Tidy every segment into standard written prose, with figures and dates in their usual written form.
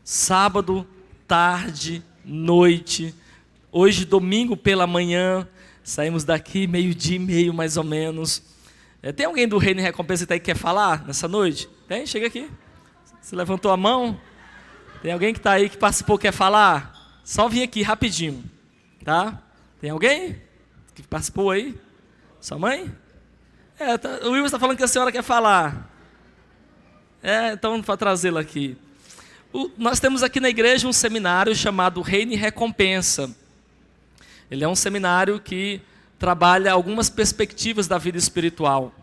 sábado, tarde, noite, hoje domingo pela manhã, saímos daqui 12:30 mais ou menos. Tem alguém do Reino e Recompensa que quer falar nessa noite? Tem? Chega aqui. Você levantou a mão? Tem alguém que está aí que participou, quer falar? Só vir aqui rapidinho, tá? Tem alguém que participou aí? Sua mãe? O Wilson está falando que a senhora quer falar. Então para trazê-la aqui. Nós temos aqui na igreja um seminário chamado Reino e Recompensa. Ele é um seminário que trabalha algumas perspectivas da vida espiritual.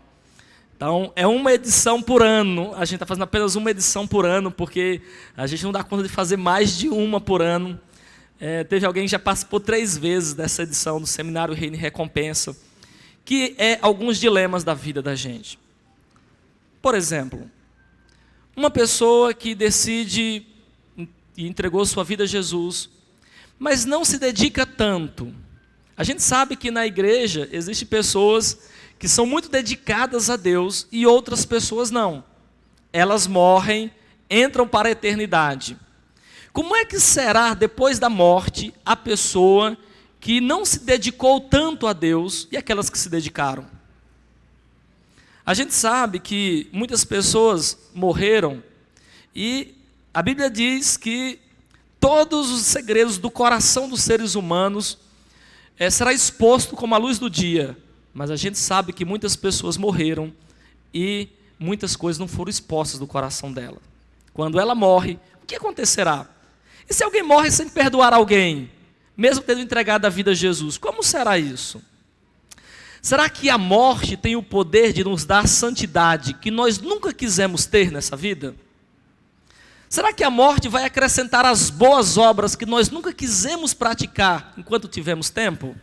Então, é uma edição por ano. A gente está fazendo apenas uma edição por ano, porque a gente não dá conta de fazer mais de uma por ano. Teve alguém que já participou 3 vezes dessa edição do seminário Reino e Recompensa, que é alguns dilemas da vida da gente. Por exemplo, uma pessoa que decide e entregou sua vida a Jesus, mas não se dedica tanto. A gente sabe que na igreja existem pessoas que são muito dedicadas a Deus e outras pessoas não. Elas morrem, entram para a eternidade. Como é que será depois da morte a pessoa que não se dedicou tanto a Deus e aquelas que se dedicaram? A gente sabe que muitas pessoas morreram e a Bíblia diz que todos os segredos do coração dos seres humanos será exposto como a luz do dia. Mas a gente sabe que muitas pessoas morreram e muitas coisas não foram expostas do coração dela. Quando ela morre, o que acontecerá? E se alguém morre sem perdoar alguém, mesmo tendo entregado a vida a Jesus, como será isso? Será que a morte tem o poder de nos dar santidade que nós nunca quisemos ter nessa vida? Será que a morte vai acrescentar as boas obras que nós nunca quisemos praticar enquanto tivemos tempo?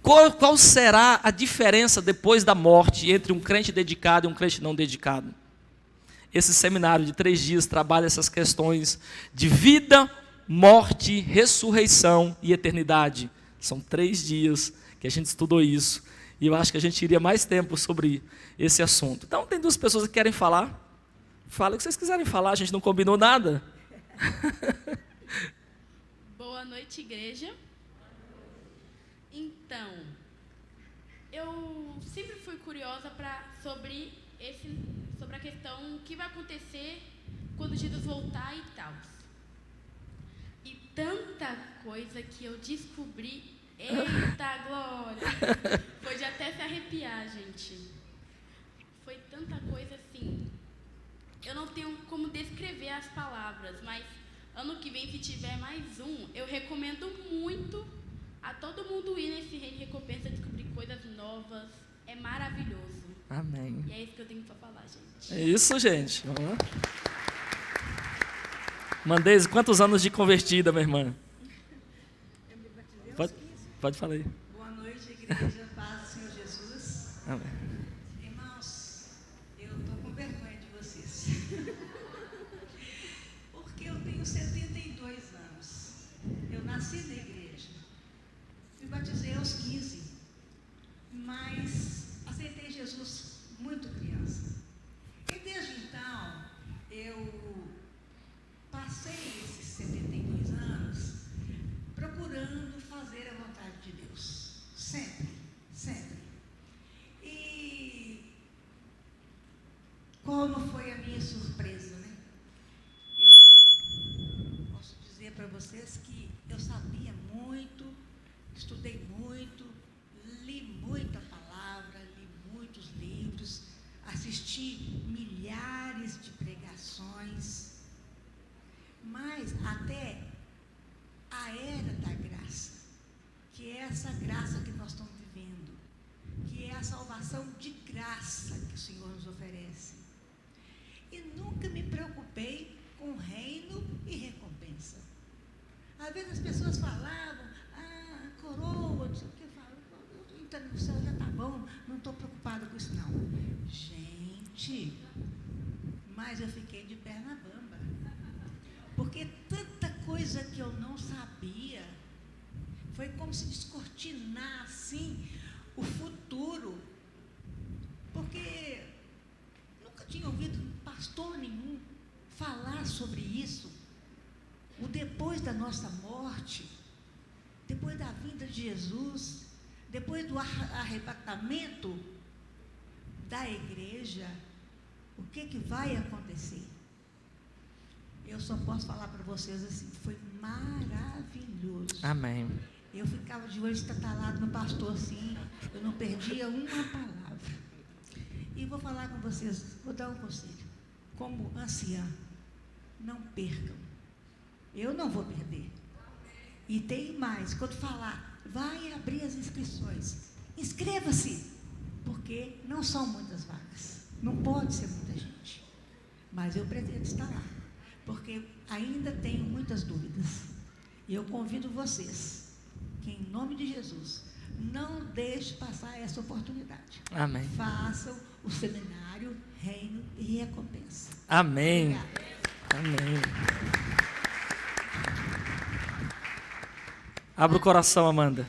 Qual será a diferença depois da morte entre um crente dedicado e um crente não dedicado? Esse seminário de 3 dias trabalha essas questões de vida, morte, ressurreição e eternidade. São 3 dias que a gente estudou isso. E eu acho que a gente iria mais tempo sobre esse assunto. Então, tem 2 pessoas que querem falar. Fala o que vocês quiserem falar, a gente não combinou nada. Boa noite, igreja. Então, eu sempre fui curiosa sobre a questão que vai acontecer quando Jesus voltar e tal. E tanta coisa que eu descobri, eita glória, foi de até se arrepiar, gente. Foi tanta coisa assim, eu não tenho como descrever as palavras, mas ano que vem, se tiver mais um, eu recomendo muito a todo mundo ir nesse Reino de Recompensa, descobrir coisas novas. É maravilhoso. Amém. E é isso que eu tenho para falar, gente. É isso, gente. Vamos lá. Mandei quantos anos de convertida, minha irmã? Eu me batizei aos 15. Pode falar aí. Boa noite, igreja, paz do Senhor Jesus. Amém. Irmãos, eu estou com vergonha de vocês. Porque eu tenho 72 anos. Eu nasci na igreja. Me batizei aos 15. Mas aceitei Jesus muito criança. E desde então, eu passei esses 72 anos procurando fazer a vontade de Deus. Sempre, sempre. E qual não foi a minha surpresa, né? Eu posso dizer para vocês que eu sabia muito, estudei muito, li muita palavra, li muitos livros, assisti milhares de pregações, mas até a era da graça, que é essa graça que nós estamos vivendo, que é a salvação de graça que o Senhor nos oferece. E nunca me preocupei com reino e recompensa. Às vezes as pessoas falavam, coroa, não sei o que, eu falo, eu estou entrando no céu, já está bom, não estou preocupada com isso não. Gente, mas eu fiquei de perna bamba, porque tanta coisa que eu não sabia, foi como se descortinar assim o futuro, porque nunca tinha ouvido pastor nenhum falar sobre isso, o depois da nossa morte, depois da vinda de Jesus, depois do arrebatamento da igreja, o que vai acontecer? Eu só posso falar para vocês assim, foi maravilhoso. Amém. Eu ficava de olho estatalado no pastor assim, eu não perdia uma palavra. E vou falar com vocês, vou dar um conselho. Como anciã, não percam. Eu não vou perder. E tem mais, quando falar, vai abrir as inscrições. Inscreva-se, porque não são muitas vagas. Não pode ser muita gente. Mas eu pretendo estar lá, porque ainda tenho muitas dúvidas. E eu convido vocês, que em nome de Jesus, não deixe passar essa oportunidade. Amém. Façam o seminário Reino e Recompensa. Amém. Obrigada. Amém. Abra o coração, Amanda.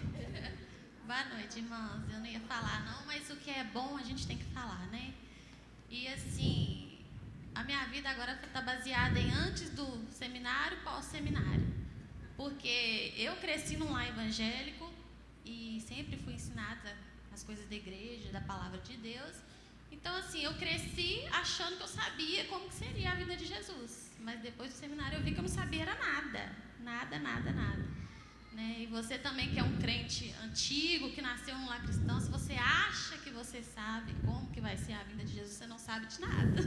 Boa noite, irmãos. Eu não ia falar não, mas o que é bom a gente tem que falar, né? E assim, a minha vida agora está baseada em antes do seminário, pós-seminário. Porque eu cresci num lar evangélico e sempre fui ensinada as coisas da igreja, da palavra de Deus. Então, assim, eu cresci achando que eu sabia como que seria a vida de Jesus. Mas depois do seminário eu vi que eu não sabia era nada. Nada. Né? E você também que é um crente antigo, que nasceu num lar cristão, se você acha que você sabe como que vai ser a vinda de Jesus, você não sabe de nada.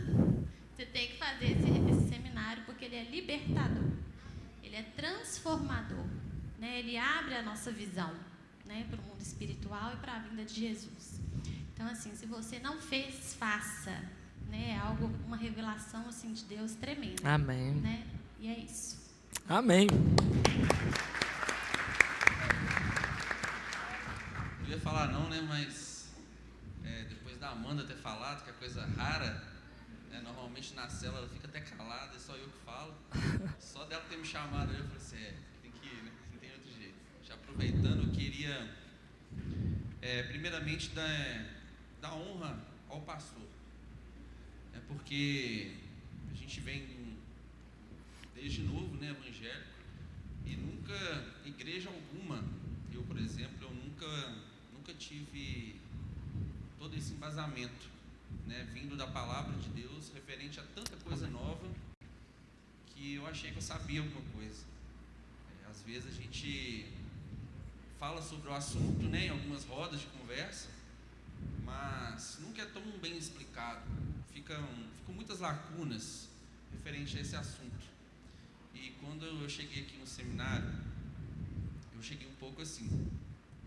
Você tem que fazer esse seminário porque ele é libertador, ele é transformador, né? Ele abre a nossa visão, né, para o mundo espiritual e para a vinda de Jesus. Então, assim, se você não fez, faça, né? É algo, uma revelação assim de Deus tremenda. Amém. Né? E é isso. Amém. Não ia falar não, né? Mas depois da Amanda ter falado, que é coisa rara, né? Normalmente na célula ela fica até calada, é só eu que falo. Só dela ter me chamado, eu falei assim, tem que ir, né? Não tem outro jeito. Já aproveitando, eu queria primeiramente dar honra ao pastor. Porque a gente vem desde novo, né, evangélico, e nunca, igreja alguma, eu, por exemplo, eu nunca tive todo esse embasamento, né, vindo da palavra de Deus, referente a tanta coisa nova, que eu achei que eu sabia alguma coisa. Às vezes a gente fala sobre o assunto, né, em algumas rodas de conversa, mas nunca é tão bem explicado. Ficam muitas lacunas referente a esse assunto. E quando eu cheguei aqui no seminário, eu cheguei um pouco assim,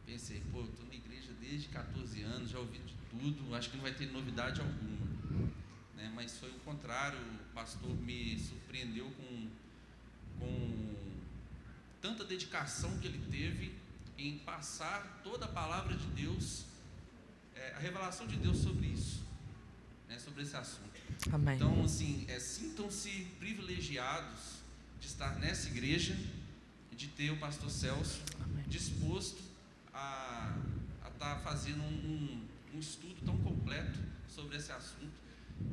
pensei, estou na igreja desde 14 anos, já ouvi de tudo, acho que não vai ter novidade alguma, né? Mas foi o contrário, o pastor me surpreendeu com tanta dedicação que ele teve em passar toda a palavra de Deus, a revelação de Deus sobre isso, né, sobre esse assunto. Amém. Então, assim, sintam-se privilegiados de estar nessa igreja e de ter o pastor Celso disposto a estar fazendo um estudo tão completo sobre esse assunto,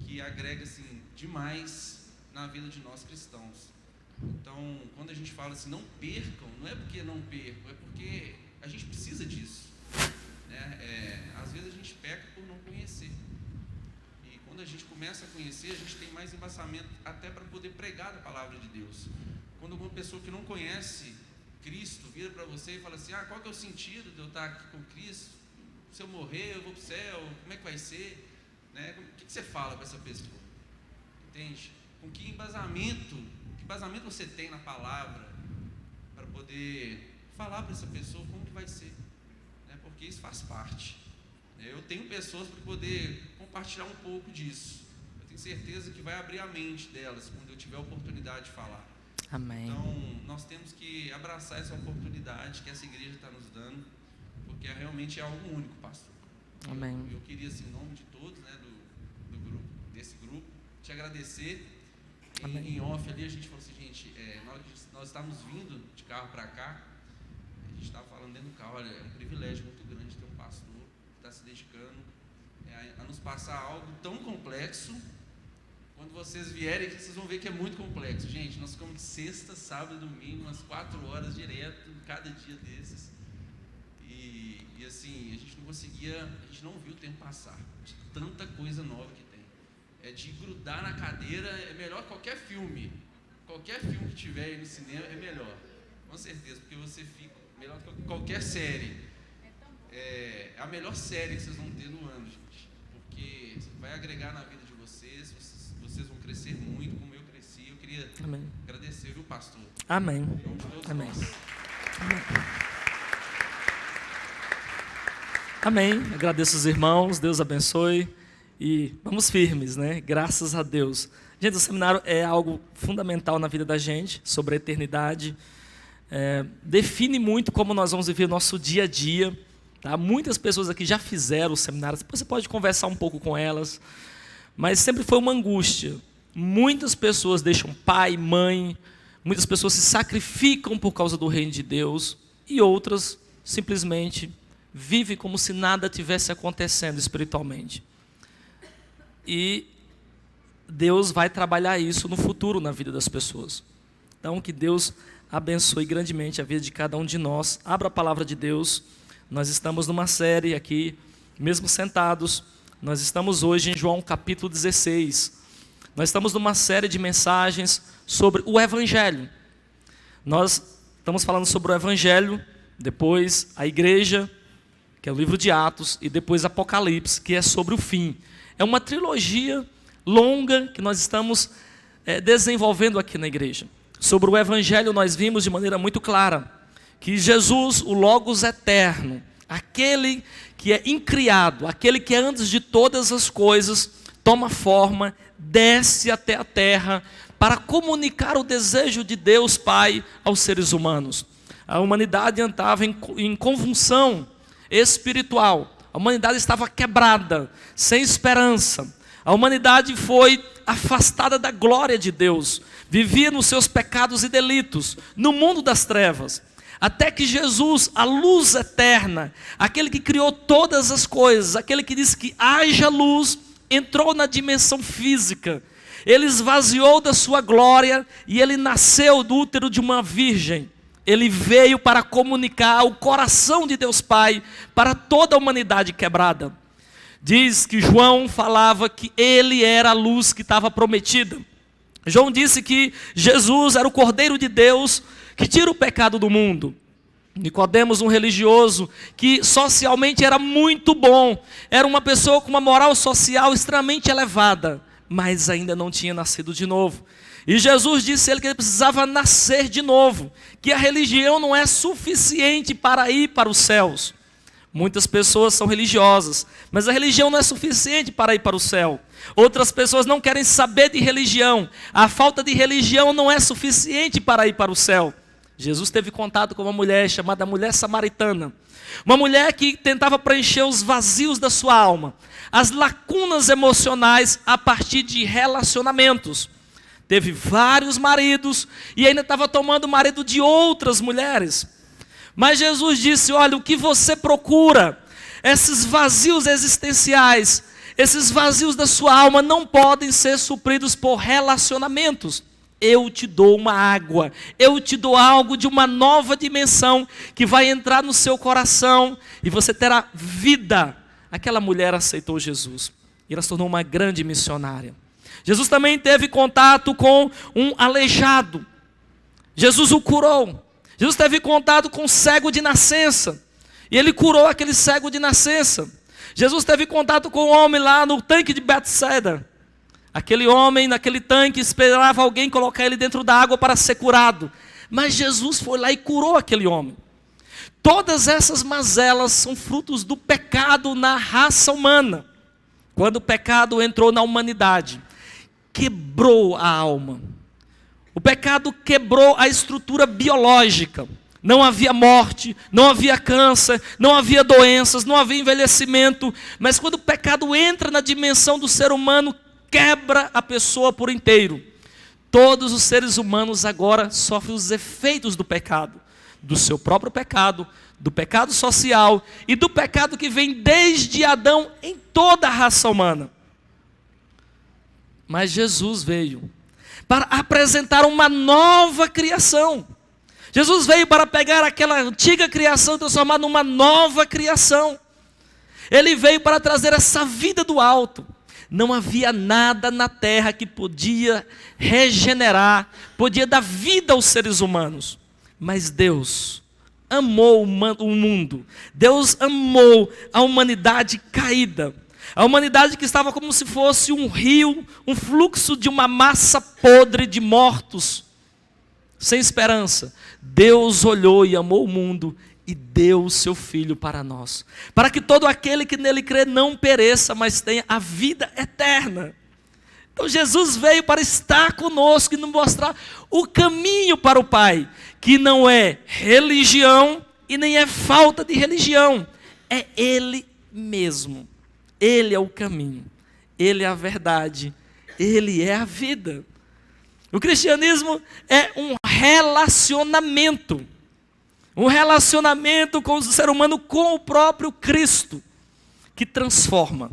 que agrega, assim, demais na vida de nós cristãos. Então, quando a gente fala assim, não percam, não é porque não percam, é porque a gente precisa disso, né? Às vezes a gente peca por não conhecer. E quando a gente começa a conhecer, a gente tem mais embasamento até para poder pregar a palavra de Deus. Quando alguma pessoa que não conhece Cristo vira para você e fala assim, qual que é o sentido de eu estar aqui com Cristo? Se eu morrer, eu vou para o céu, como é que vai ser? Né? O que você fala para essa pessoa? Entende? Com que embasamento você tem na palavra para poder falar para essa pessoa como que vai ser, né? Porque isso faz parte. Eu tenho pessoas para poder compartilhar um pouco disso. Eu tenho certeza que vai abrir a mente delas quando eu tiver a oportunidade de falar. Amém. Então, nós temos que abraçar essa oportunidade que essa igreja está nos dando, porque realmente é algo único, pastor. Amém. Eu queria, assim, em nome de todos, né, desse grupo, te agradecer. Em off ali, a gente falou assim, gente, na hora que nós estávamos vindo de carro para cá, a gente estava falando dentro do carro, olha, é um privilégio muito grande ter um pastor que está se dedicando a nos passar algo tão complexo Quando vocês vierem aqui, vocês vão ver que é muito complexo. Gente, nós ficamos de sexta, sábado e domingo, umas 4 horas direto, em cada dia desses. E assim, a gente não conseguia, a gente não viu o tempo passar. De tanta coisa nova que tem. É de grudar na cadeira, é melhor que qualquer filme. Qualquer filme que tiver aí no cinema é melhor. Com certeza, porque você fica melhor que qualquer série. É a melhor série que vocês vão ter no ano, gente. Porque vai agregar na vida de vocês, vocês vão crescer muito, como eu cresci. Eu queria agradecer, viu, pastor? Amém. Em nome de todos Amém. nós. Amém. Agradeço os irmãos, Deus abençoe. E vamos firmes, né? Graças a Deus. Gente, o seminário é algo fundamental na vida da gente, sobre a eternidade. Define muito como nós vamos viver o nosso dia a dia. Tá? Muitas pessoas aqui já fizeram o seminário, depois você pode conversar um pouco com elas. Mas sempre foi uma angústia. Muitas pessoas deixam pai, mãe, muitas pessoas se sacrificam por causa do reino de Deus, e outras simplesmente vivem como se nada tivesse acontecendo espiritualmente. E Deus vai trabalhar isso no futuro na vida das pessoas. Então, que Deus abençoe grandemente a vida de cada um de nós. Abra a palavra de Deus. Nós estamos numa série aqui, mesmo sentados. Nós estamos hoje em João capítulo 16. Nós estamos numa série de mensagens sobre o Evangelho. Nós estamos falando sobre o Evangelho, depois a igreja, que é o livro de Atos, e depois Apocalipse, que é sobre o fim. É uma trilogia longa que nós estamos desenvolvendo aqui na igreja. Sobre o Evangelho nós vimos de maneira muito clara que Jesus, o Logos eterno, aquele que é incriado, aquele que é antes de todas as coisas, toma forma, desce até a terra para comunicar o desejo de Deus Pai aos seres humanos. A humanidade andava em convulsão espiritual, a humanidade estava quebrada, sem esperança. A humanidade foi afastada da glória de Deus, vivia nos seus pecados e delitos, no mundo das trevas, até que Jesus, a luz eterna, aquele que criou todas as coisas, aquele que disse que haja luz, entrou na dimensão física, ele esvaziou da sua glória e ele nasceu do útero de uma virgem. Ele veio para comunicar o coração de Deus Pai para toda a humanidade quebrada. Diz que João falava que ele era a luz que estava prometida. João disse que Jesus era o Cordeiro de Deus que tira o pecado do mundo. Nicodemos, um religioso que socialmente era muito bom, era uma pessoa com uma moral social extremamente elevada, mas ainda não tinha nascido de novo. E Jesus disse a ele que ele precisava nascer de novo, que a religião não é suficiente para ir para os céus. Muitas pessoas são religiosas, mas a religião não é suficiente para ir para o céu. Outras pessoas não querem saber de religião. A falta de religião não é suficiente para ir para o céu. Jesus teve contato com uma mulher chamada mulher samaritana. Uma mulher que tentava preencher os vazios da sua alma, as lacunas emocionais a partir de relacionamentos. Teve vários maridos e ainda estava tomando o marido de outras mulheres. Mas Jesus disse, olha, o que você procura, esses vazios existenciais, esses vazios da sua alma não podem ser supridos por relacionamentos. Eu te dou uma água, eu te dou algo de uma nova dimensão que vai entrar no seu coração e você terá vida. Aquela mulher aceitou Jesus e ela se tornou uma grande missionária. Jesus também teve contato com um aleijado. Jesus o curou. Jesus teve contato com um cego de nascença. E ele curou aquele cego de nascença. Jesus teve contato com um homem lá no tanque de Betsaida. Aquele homem naquele tanque esperava alguém colocar ele dentro da água para ser curado. Mas Jesus foi lá e curou aquele homem. Todas essas mazelas são frutos do pecado na raça humana. Quando o pecado entrou na humanidade, quebrou a alma. O pecado quebrou a estrutura biológica. Não havia morte, não havia câncer, não havia doenças, não havia envelhecimento. Mas quando o pecado entra na dimensão do ser humano, quebra a pessoa por inteiro. Todos os seres humanos agora sofrem os efeitos do pecado. Do seu próprio pecado, do pecado social e do pecado que vem desde Adão em toda a raça humana. Mas Jesus veio para apresentar uma nova criação. Jesus veio para pegar aquela antiga criação e transformar numa nova criação. Ele veio para trazer essa vida do alto. Não havia nada na terra que podia regenerar, podia dar vida aos seres humanos. Mas Deus amou o mundo. Deus amou a humanidade caída. A humanidade que estava como se fosse um rio, um fluxo de uma massa podre de mortos, sem esperança. Deus olhou e amou o mundo e deu o seu Filho para nós, para que todo aquele que nele crê não pereça, mas tenha a vida eterna. Então Jesus veio para estar conosco e nos mostrar o caminho para o Pai, que não é religião e nem é falta de religião, é Ele mesmo. Ele é o caminho, Ele é a verdade, Ele é a vida. O cristianismo é um relacionamento com o ser humano, com o próprio Cristo, que transforma.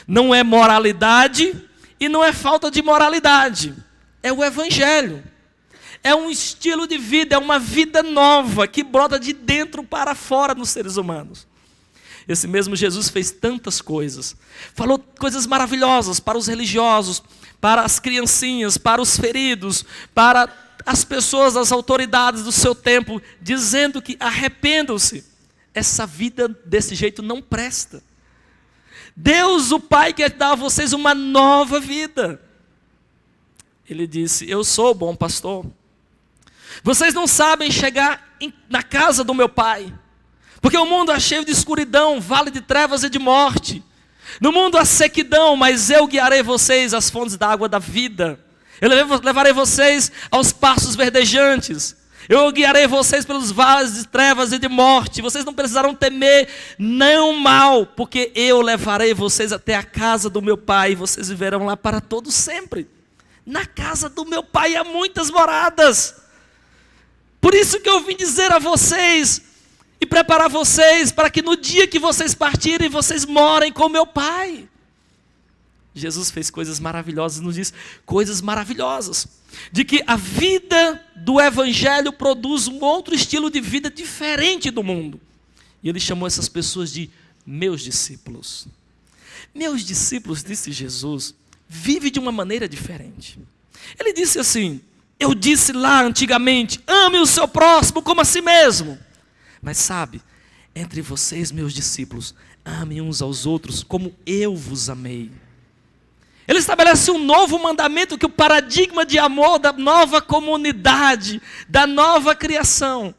Não é moralidade e não é falta de moralidade, é o Evangelho. É um estilo de vida, é uma vida nova que brota de dentro para fora nos seres humanos. Esse mesmo Jesus fez tantas coisas, falou coisas maravilhosas para os religiosos, para as criancinhas, para os feridos, para as pessoas, as autoridades do seu tempo, dizendo que arrependam-se. Essa vida desse jeito não presta. Deus, o Pai, quer dar a vocês uma nova vida. Ele disse: eu sou o bom pastor. Vocês não sabem chegar na casa do meu Pai, porque o mundo é cheio de escuridão, vale de trevas e de morte. No mundo há sequidão, mas eu guiarei vocês às fontes da água da vida. Eu levarei vocês aos pastos verdejantes. Eu guiarei vocês pelos vales de trevas e de morte. Vocês não precisarão temer nenhum mal, porque eu levarei vocês até a casa do meu Pai, e vocês viverão lá para todo sempre. Na casa do meu Pai há muitas moradas. Por isso que eu vim dizer a vocês e preparar vocês para que no dia que vocês partirem, vocês morem com meu Pai. Jesus fez coisas maravilhosas, nos diz coisas maravilhosas, de que a vida do Evangelho produz um outro estilo de vida diferente do mundo. E Ele chamou essas pessoas de meus discípulos. Meus discípulos, disse Jesus, vivem de uma maneira diferente. Ele disse assim: eu disse lá antigamente, ame o seu próximo como a si mesmo. Mas sabe, entre vocês, meus discípulos, amem uns aos outros como eu vos amei. Ele estabelece um novo mandamento, que o paradigma de amor da nova comunidade, da nova criação,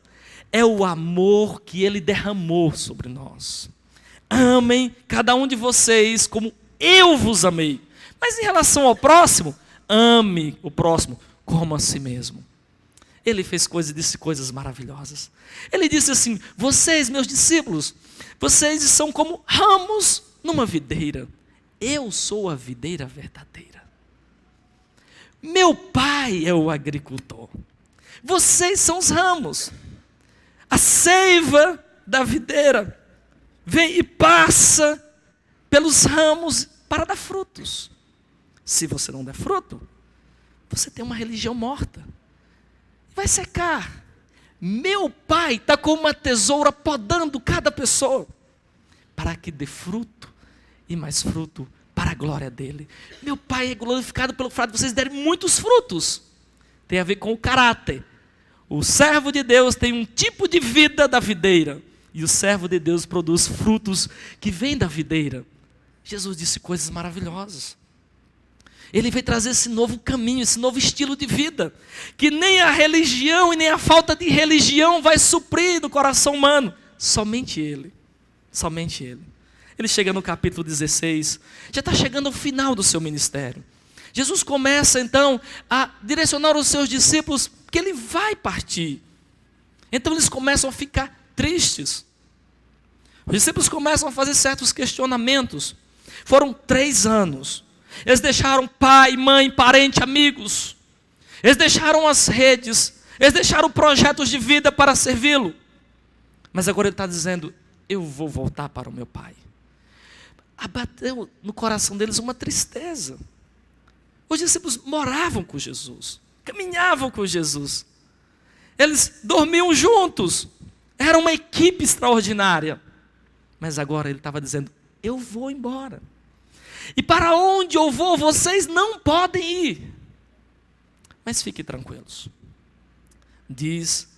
é o amor que Ele derramou sobre nós. Amem cada um de vocês como eu vos amei. Mas em relação ao próximo, ame o próximo como a si mesmo. Ele fez coisas, disse coisas maravilhosas. Ele disse assim: vocês, meus discípulos, vocês são como ramos numa videira. Eu sou a videira verdadeira. Meu Pai é o agricultor. Vocês são os ramos. A seiva da videira vem e passa pelos ramos para dar frutos. Se você não der fruto, você tem uma religião morta. Vai secar. Meu Pai está com uma tesoura podando cada pessoa, para que dê fruto e mais fruto para a glória dele. Meu Pai é glorificado pelo fato de vocês derem muitos frutos. Tem a ver com o caráter. O servo de Deus tem um tipo de vida da videira, e o servo de Deus produz frutos que vêm da videira. Jesus disse coisas maravilhosas. Ele veio trazer esse novo caminho, esse novo estilo de vida, que nem a religião e nem a falta de religião vai suprir do coração humano. Somente Ele. Somente Ele. Ele chega no capítulo 16, já está chegando ao final do seu ministério. Jesus começa então a direcionar os seus discípulos, que Ele vai partir. Então eles começam a ficar tristes. Os discípulos começam a fazer certos questionamentos. Foram 3 anos. Eles deixaram pai, mãe, parente, amigos. Eles deixaram as redes. Eles deixaram projetos de vida para servi-lo. Mas agora Ele está dizendo: eu vou voltar para o meu Pai. Abateu no coração deles uma tristeza. Os discípulos moravam com Jesus, caminhavam com Jesus. Eles dormiam juntos. Era uma equipe extraordinária. Mas agora ele estava dizendo, eu vou embora. E para onde eu vou, vocês não podem ir. Mas fiquem tranquilos. Diz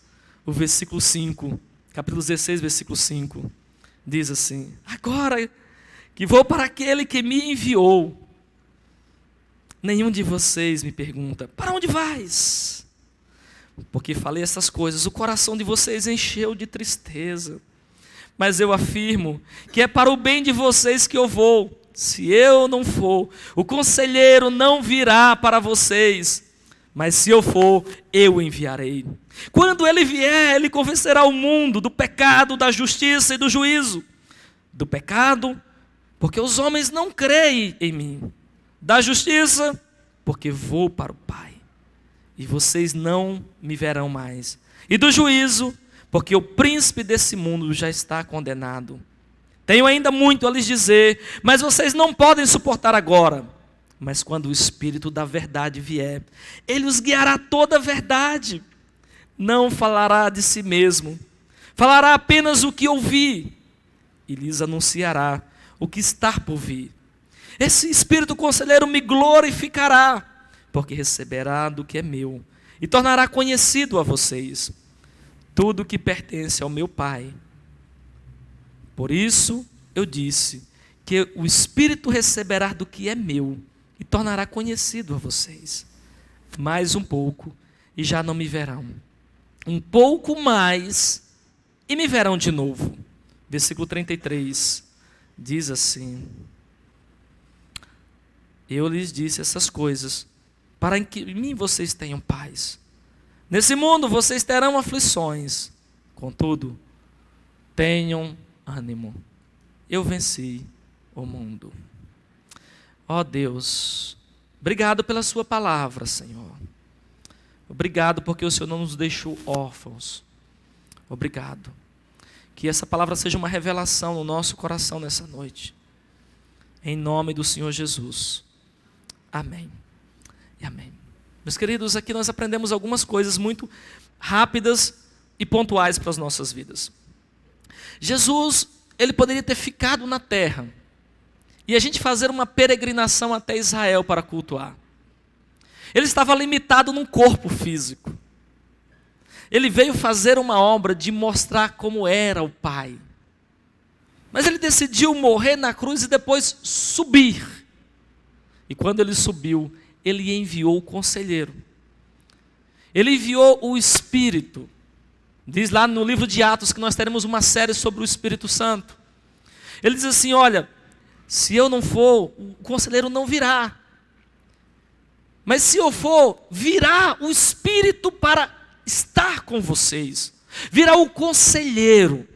o versículo 5, capítulo 16, versículo 5. Diz assim, agora que vou para aquele que me enviou, nenhum de vocês me pergunta, para onde vais? Porque falei essas coisas, o coração de vocês encheu de tristeza. Mas eu afirmo que é para o bem de vocês que eu vou. Se eu não for, o conselheiro não virá para vocês. Mas se eu for, eu o enviarei. Quando ele vier, ele convencerá o mundo do pecado, da justiça e do juízo. Do pecado, porque os homens não creem em mim. Da justiça, porque vou para o Pai. E vocês não me verão mais. E do juízo, porque o príncipe desse mundo já está condenado. Tenho ainda muito a lhes dizer, mas vocês não podem suportar agora. Mas quando o Espírito da verdade vier, ele os guiará toda a verdade. Não falará de si mesmo, falará apenas o que ouvi, e lhes anunciará o que está por vir. Esse Espírito Conselheiro me glorificará, porque receberá do que é meu, e tornará conhecido a vocês tudo que pertence ao meu Pai. Por isso eu disse que o Espírito receberá do que é meu, e tornará conhecido a vocês. Mais um pouco, e já não me verão. Um pouco mais, e me verão de novo. Versículo 33, diz assim, eu lhes disse essas coisas, para que em mim vocês tenham paz. Nesse mundo vocês terão aflições, contudo, tenham ânimo. Eu venci o mundo. Ó Deus, obrigado pela sua palavra, Senhor. Obrigado porque o Senhor não nos deixou órfãos. Obrigado. Que essa palavra seja uma revelação no nosso coração nessa noite. Em nome do Senhor Jesus. Amém. E amém. Meus queridos, aqui nós aprendemos algumas coisas muito rápidas e pontuais para as nossas vidas. Jesus, ele poderia ter ficado na terra e a gente fazer uma peregrinação até Israel para cultuar. Ele estava limitado num corpo físico. Ele veio fazer uma obra de mostrar como era o Pai. Mas ele decidiu morrer na cruz e depois subir. E quando ele subiu, ele enviou o conselheiro. Ele enviou o Espírito. Diz lá no livro de Atos que nós teremos uma série sobre o Espírito Santo. Ele diz assim, olha, se eu não for, o conselheiro não virá. Mas se eu for, virá o Espírito para estar com vocês. Virá o conselheiro.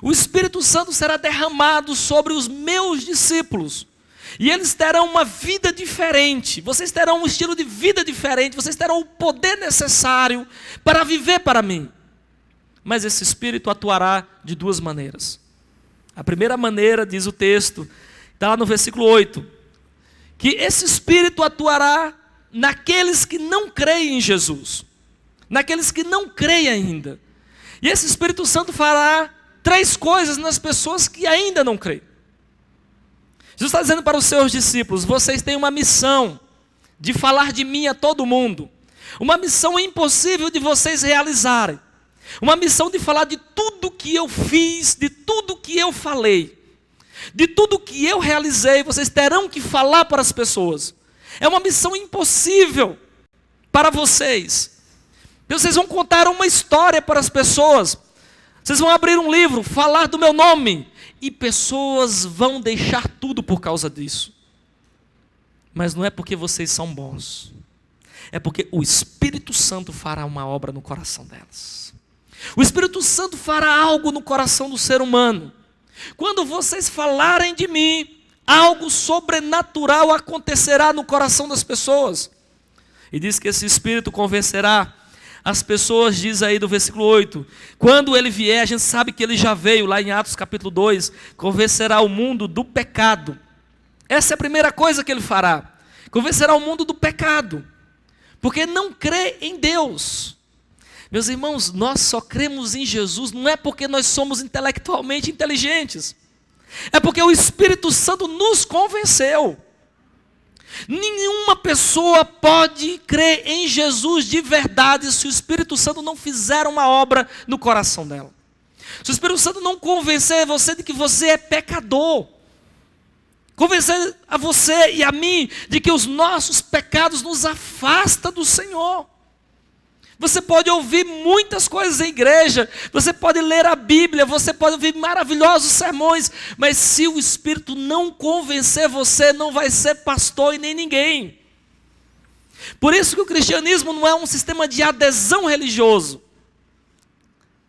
O Espírito Santo será derramado sobre os meus discípulos. E eles terão uma vida diferente. Vocês terão um estilo de vida diferente. Vocês terão o poder necessário para viver para mim. Mas esse Espírito atuará de duas maneiras. A primeira maneira, diz o texto, está lá no versículo 8, que esse Espírito atuará naqueles que não creem em Jesus, naqueles que não creem ainda. E esse Espírito Santo fará 3 coisas nas pessoas que ainda não creem. Jesus está dizendo para os seus discípulos, vocês têm uma missão de falar de mim a todo mundo, uma missão impossível de vocês realizarem, uma missão de falar de tudo que eu fiz, de tudo que eu falei, de tudo que eu realizei, vocês terão que falar para as pessoas. É uma missão impossível para vocês. Vocês vão contar uma história para as pessoas. Vocês vão abrir um livro, falar do meu nome. E pessoas vão deixar tudo por causa disso. Mas não é porque vocês são bons. É porque o Espírito Santo fará uma obra no coração delas. O Espírito Santo fará algo no coração do ser humano. Quando vocês falarem de mim, algo sobrenatural acontecerá no coração das pessoas. E diz que esse Espírito convencerá as pessoas, diz aí do versículo 8, quando ele vier, a gente sabe que ele já veio, lá em Atos capítulo 2, convencerá o mundo do pecado. Essa é a primeira coisa que ele fará. Convencerá o mundo do pecado, porque não crê em Deus. Meus irmãos, nós só cremos em Jesus não é porque nós somos intelectualmente inteligentes. É porque o Espírito Santo nos convenceu. Nenhuma pessoa pode crer em Jesus de verdade se o Espírito Santo não fizer uma obra no coração dela. Se o Espírito Santo não convencer você de que você é pecador, convencer a você e a mim de que os nossos pecados nos afastam do Senhor. Você pode ouvir muitas coisas em igreja, você pode ler a Bíblia, você pode ouvir maravilhosos sermões, mas se o Espírito não convencer você, não vai ser pastor e nem ninguém. Por isso que o cristianismo não é um sistema de adesão religioso.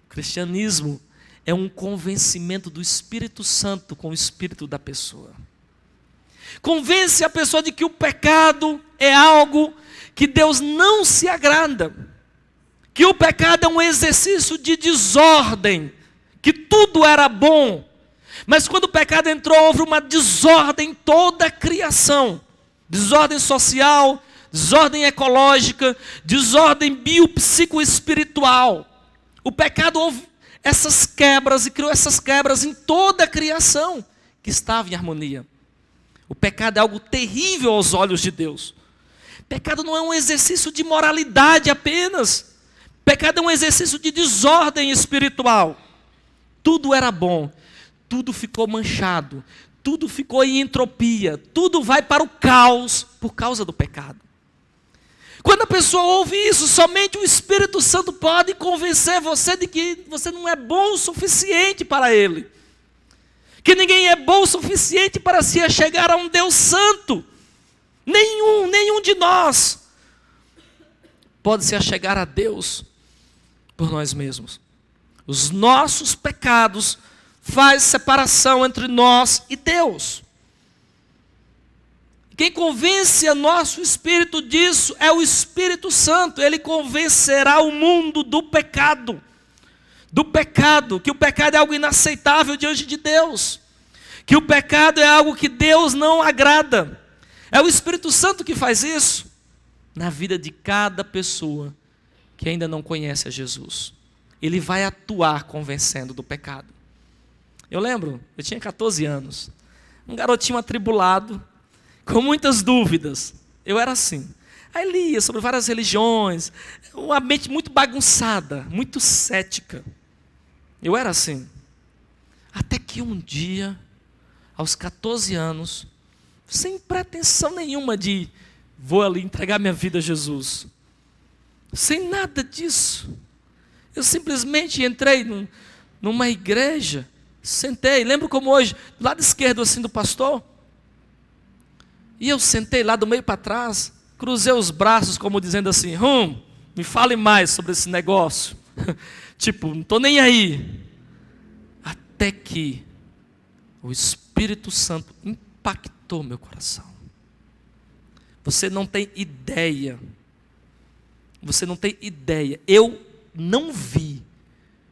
O cristianismo é um convencimento do Espírito Santo com o espírito da pessoa. Convence a pessoa de que o pecado é algo que Deus não se agrada. Que o pecado é um exercício de desordem, que tudo era bom, mas quando o pecado entrou, houve uma desordem em toda a criação, desordem social, desordem ecológica, desordem biopsicoespiritual. O pecado houve essas quebras e criou essas quebras em toda a criação que estava em harmonia. O pecado é algo terrível aos olhos de Deus. Pecado não é um exercício de moralidade apenas. Pecado é um exercício de desordem espiritual. Tudo era bom, tudo ficou manchado, tudo ficou em entropia, tudo vai para o caos por causa do pecado. Quando a pessoa ouve isso, somente o Espírito Santo pode convencer você de que você não é bom o suficiente para Ele. Que ninguém é bom o suficiente para se achegar a um Deus santo. Nenhum de nós pode se achegar a Deus por nós mesmos. Os nossos pecados fazem separação entre nós e Deus. Quem convence a nosso espírito disso é o Espírito Santo. Ele convencerá o mundo do pecado. Que o pecado é algo inaceitável diante de Deus. Que o pecado é algo que Deus não agrada. É o Espírito Santo que faz isso na vida de cada pessoa que ainda não conhece a Jesus. Ele vai atuar convencendo do pecado. Eu lembro, eu tinha 14 anos, um garotinho atribulado, com muitas dúvidas. Eu era assim. Aí lia sobre várias religiões, uma mente muito bagunçada, muito cética. Eu era assim. Até que um dia, aos 14 anos, sem pretensão nenhuma de vou ali entregar minha vida a Jesus, sem nada disso, eu simplesmente entrei numa igreja, sentei, lembro como hoje, do lado esquerdo assim do pastor, e eu sentei lá do meio para trás, cruzei os braços como dizendo assim, me fale mais sobre esse negócio, tipo, não estou nem aí, até que o Espírito Santo impactou meu coração. Você não tem ideia, eu não vi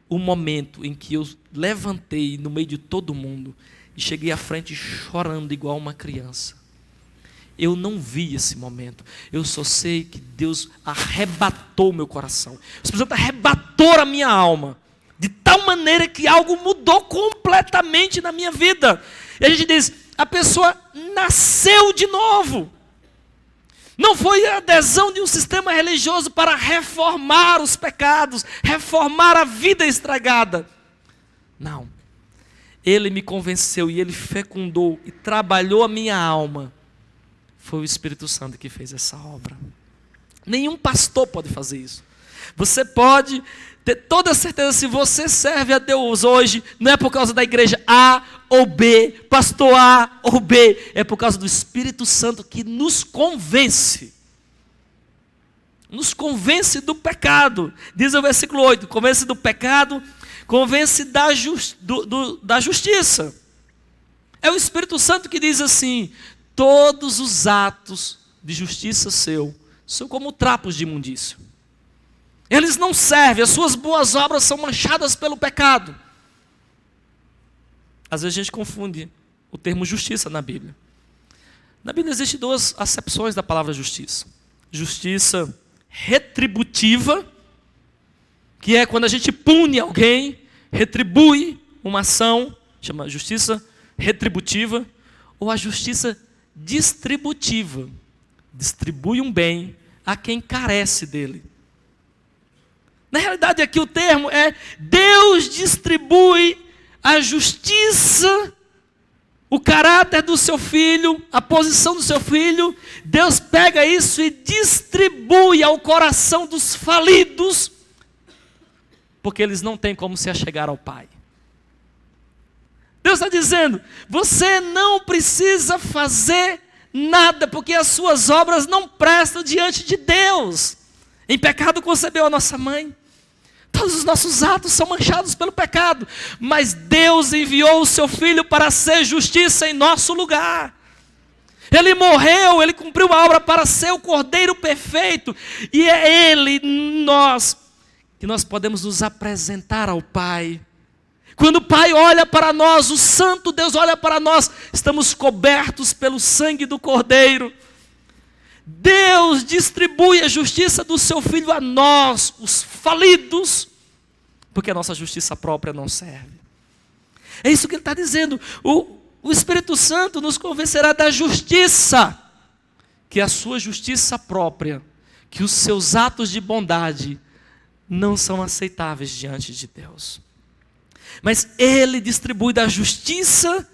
o momento em que eu levantei no meio de todo mundo e cheguei à frente chorando igual uma criança. Eu não vi esse momento. Eu só sei que Deus arrebatou meu coração. O Espírito Santo arrebatou a minha alma. De tal maneira que algo mudou completamente na minha vida. E a gente diz, a pessoa nasceu de novo. Não foi a adesão de um sistema religioso para reformar os pecados, reformar a vida estragada. Não. Ele me convenceu e Ele fecundou e trabalhou a minha alma. Foi o Espírito Santo que fez essa obra. Nenhum pastor pode fazer isso. Você pode ter toda a certeza, se você serve a Deus hoje, não é por causa da igreja A ou B, pastor A ou B, é por causa do Espírito Santo que nos convence. Nos convence do pecado. Diz o versículo 8, convence do pecado, convence da justiça. É o Espírito Santo que diz assim, todos os atos de justiça seu são como trapos de imundício. Eles não servem, as suas boas obras são manchadas pelo pecado. Às vezes a gente confunde o termo justiça na Bíblia. Na Bíblia existem duas acepções da palavra justiça. Justiça retributiva, que é quando a gente pune alguém, retribui uma ação, chama justiça retributiva, ou a justiça distributiva, distribui um bem a quem carece dele. Na realidade aqui o termo é Deus distribui a justiça, o caráter do seu filho, a posição do seu filho. Deus pega isso e distribui ao coração dos falidos, porque eles não têm como se achegar ao Pai. Deus está dizendo, você não precisa fazer nada, porque as suas obras não prestam diante de Deus. Em pecado concebeu a nossa mãe. Todos os nossos atos são manchados pelo pecado, mas Deus enviou o seu Filho para ser justiça em nosso lugar. Ele morreu, Ele cumpriu a obra para ser o Cordeiro perfeito, e é Ele, que nós podemos nos apresentar ao Pai. Quando o Pai olha para nós, o Santo Deus olha para nós, estamos cobertos pelo sangue do Cordeiro. Deus distribui a justiça do seu Filho a nós, os falidos, porque a nossa justiça própria não serve. É isso que ele está dizendo. O Espírito Santo nos convencerá da justiça, que é a sua justiça própria, que os seus atos de bondade não são aceitáveis diante de Deus. Mas Ele distribui da justiça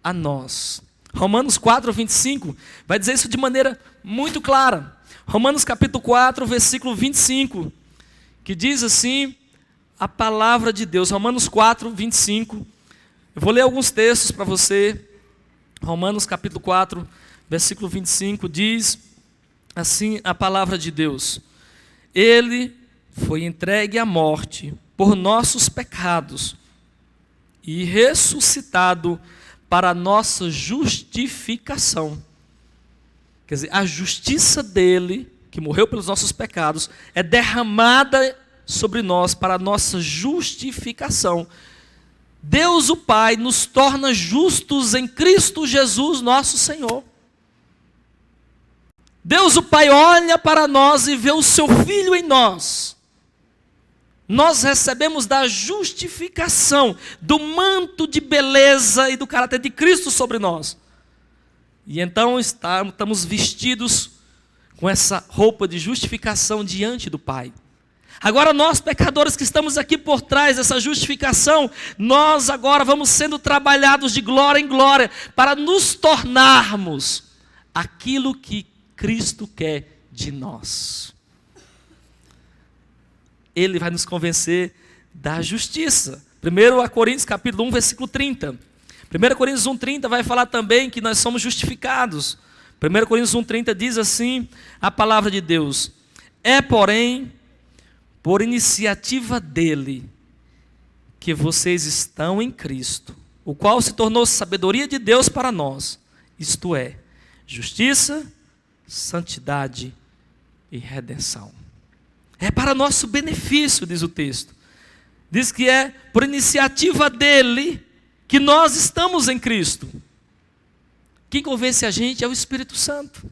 a nós. Romanos 4, 25, vai dizer isso de maneira muito clara. Romanos capítulo 4, versículo 25, que diz assim, a palavra de Deus. Romanos 4, 25. Eu vou ler alguns textos para você. Romanos capítulo 4, versículo 25, diz assim a palavra de Deus. Ele foi entregue à morte por nossos pecados e ressuscitado para a nossa justificação. Quer dizer, a justiça dele, que morreu pelos nossos pecados, é derramada sobre nós para a nossa justificação. Deus o Pai nos torna justos em Cristo Jesus, nosso Senhor. Deus o Pai olha para nós e vê o seu Filho em nós. Nós recebemos da justificação, do manto de beleza e do caráter de Cristo sobre nós. E então estamos vestidos com essa roupa de justificação diante do Pai. Agora nós, pecadores que estamos aqui por trás dessa justificação, nós agora vamos sendo trabalhados de glória em glória para nos tornarmos aquilo que Cristo quer de nós. Ele vai nos convencer da justiça. 1 Coríntios capítulo 1, versículo 30. 1 Coríntios 1, 30 vai falar também que nós somos justificados. 1 Coríntios 1, 30 diz assim, a palavra de Deus. É, porém, por iniciativa dele, que vocês estão em Cristo, o qual se tornou sabedoria de Deus para nós, isto é, justiça, santidade e redenção. É para nosso benefício, diz o texto. Diz que é por iniciativa dele que nós estamos em Cristo. Quem convence a gente é o Espírito Santo.